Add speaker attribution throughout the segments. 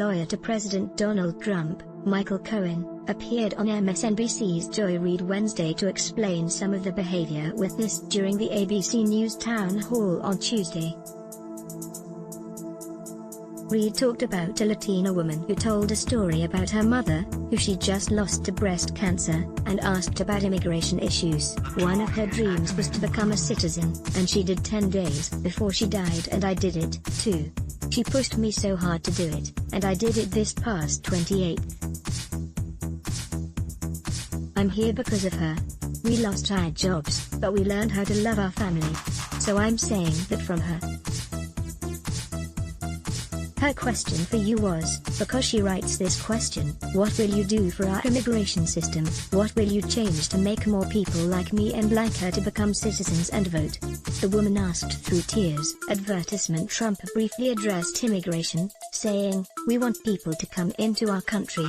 Speaker 1: lawyer to President Donald Trump, Michael Cohen, appeared on MSNBC's Joy Reid Wednesday to explain some of the behavior witnessed during the ABC News town hall on Tuesday. Reid talked about a Latina woman who told a story about her mother, who she just lost to breast cancer, and asked about immigration issues. One of her dreams was to become a citizen, and she did 10 days before she died, and I did it, too. She pushed me so hard to do it, and I did it this past 28th. I'm here because of her. We lost our jobs, but we learned how to love our family. So I'm saying that from her. Her question for you was, because she writes this question, what will you do for our immigration system? What will you change to make more people like me and like her to become citizens and vote? The woman asked through tears. Advertisement. Trump briefly addressed immigration, saying, "We want people to come into our country.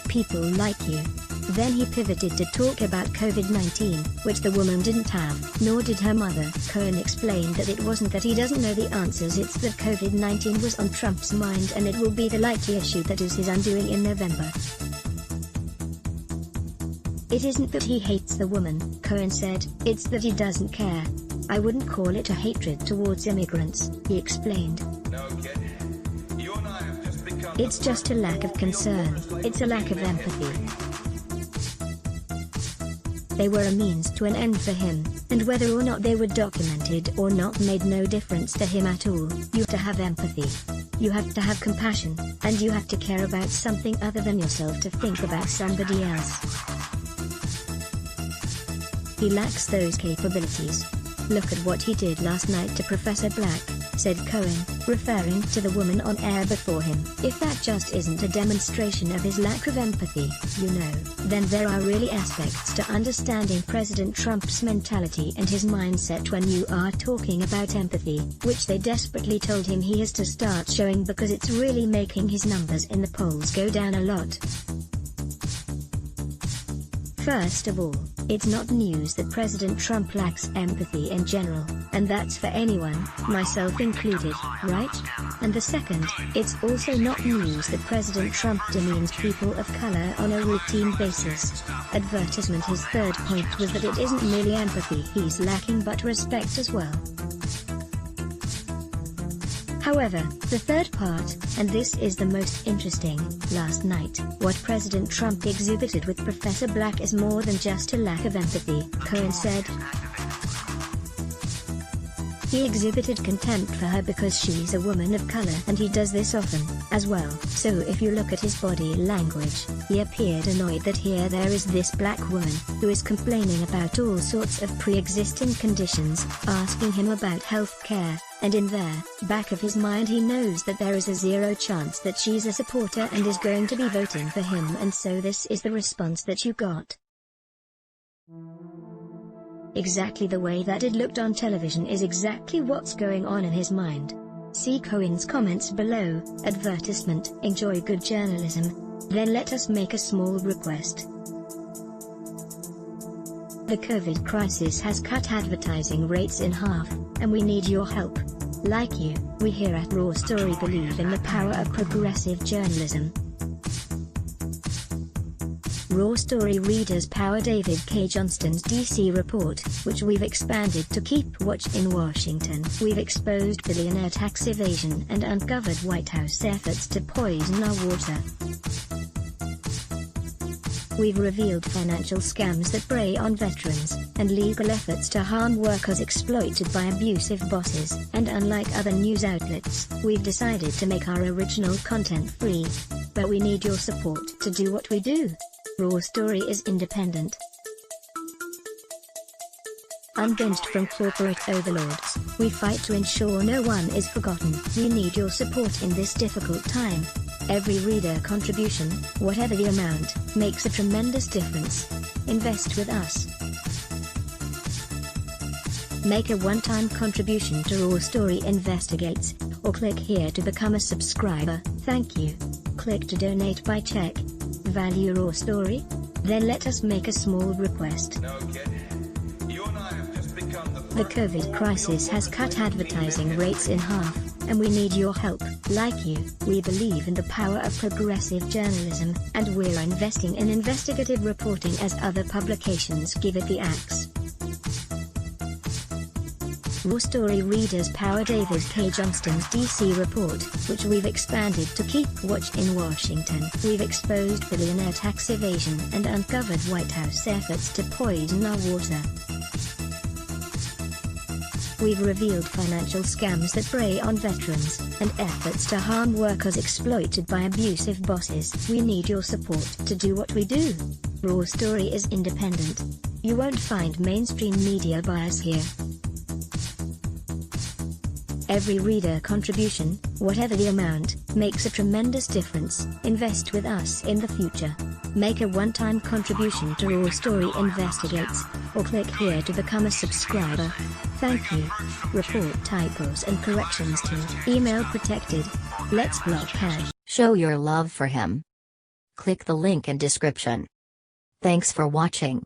Speaker 1: People like you." Then he pivoted to talk about COVID-19, which the woman didn't have, nor did her mother. Cohen explained that it wasn't that he doesn't know the answers, it's that COVID-19 was on Trump's mind and it will be the likely issue that is his undoing in November. It isn't that he hates the woman, Cohen said, it's that he doesn't care. I wouldn't call it a hatred towards immigrants, he explained.
Speaker 2: No, kid. You and I have just become
Speaker 1: It's just a lack of concern, it's a lack of empathy. They were a means to an end for him, and whether or not they were documented or not made no difference to him at all. You have to have empathy. You have to have compassion, and you have to care about something other than yourself to think about somebody else. He lacks those capabilities. Look at what he did last night to Professor Black, said Cohen, referring to the woman on air before him. If that just isn't a demonstration of his lack of empathy, then there are really aspects to understanding President Trump's mentality and his mindset when you are talking about empathy, which they desperately told him he has to start showing because it's really making his numbers in the polls go down a lot. First of all, it's not news that President Trump lacks empathy in general, and that's for anyone, myself included, right? And the second, it's also not news that President Trump demeans people of color on a routine basis. Advertisement. His third point was that it isn't merely empathy he's lacking but respect as well. However, the third part, and this is the most interesting, last night, what President Trump exhibited with Professor Black is more than just a lack of empathy, Cohen said. He exhibited contempt for her because she's a woman of color, and he does this often, as well. So if you look at his body language, he appeared annoyed that here there is this black woman, who is complaining about all sorts of pre-existing conditions, asking him about health care, and in there, back of his mind he knows that there is a 0 chance that she's a supporter and is going to be voting for him, and so this is the response that you got. Exactly the way that it looked on television is exactly what's going on in his mind. See Cohen's comments below. Advertisement. Enjoy good journalism? Then let us make a small request. The COVID crisis has cut advertising rates in half, and we need your help. Like you, we here at Raw Story believe in the power of progressive journalism. Raw Story readers power David K. Johnston's DC report, which we've expanded to keep watch in Washington. We've exposed billionaire tax evasion and uncovered White House efforts to poison our water. We've revealed financial scams that prey on veterans, and legal efforts to harm workers exploited by abusive bosses. And unlike other news outlets, we've decided to make our original content free. But we need your support to do what we do. Raw Story is independent, unbinged from corporate overlords. We fight to ensure no one is forgotten. We need your support in this difficult time. Every reader contribution, whatever the amount, makes a tremendous difference. Invest with us. Make a one-time contribution to Raw Story Investigates, or click here to become a subscriber. Thank you. Click to donate by check. Value Raw Story? Then let us make a small request.
Speaker 2: No, kid. You and I have just become
Speaker 1: The COVID crisis has cut advertising rates in half, and we need your help. Like you, we believe in the power of progressive journalism, and we're investing in investigative reporting as other publications give it the axe. Raw Story readers power David K. Johnston's DC report, which we've expanded to keep watch in Washington. We've exposed billionaire tax evasion and uncovered White House efforts to poison our water. We've revealed financial scams that prey on veterans, and efforts to harm workers exploited by abusive bosses. We need your support to do what we do. Raw Story is independent. You won't find mainstream media bias here. Every reader contribution, whatever the amount, makes a tremendous difference. Invest with us in the future. Make a one-time contribution to Raw Story Investigates, or click here to become a subscriber. Thank you. Report typos and corrections to email protected. Let's block hash.
Speaker 3: Show your love for him. Click the link in description. Thanks for watching.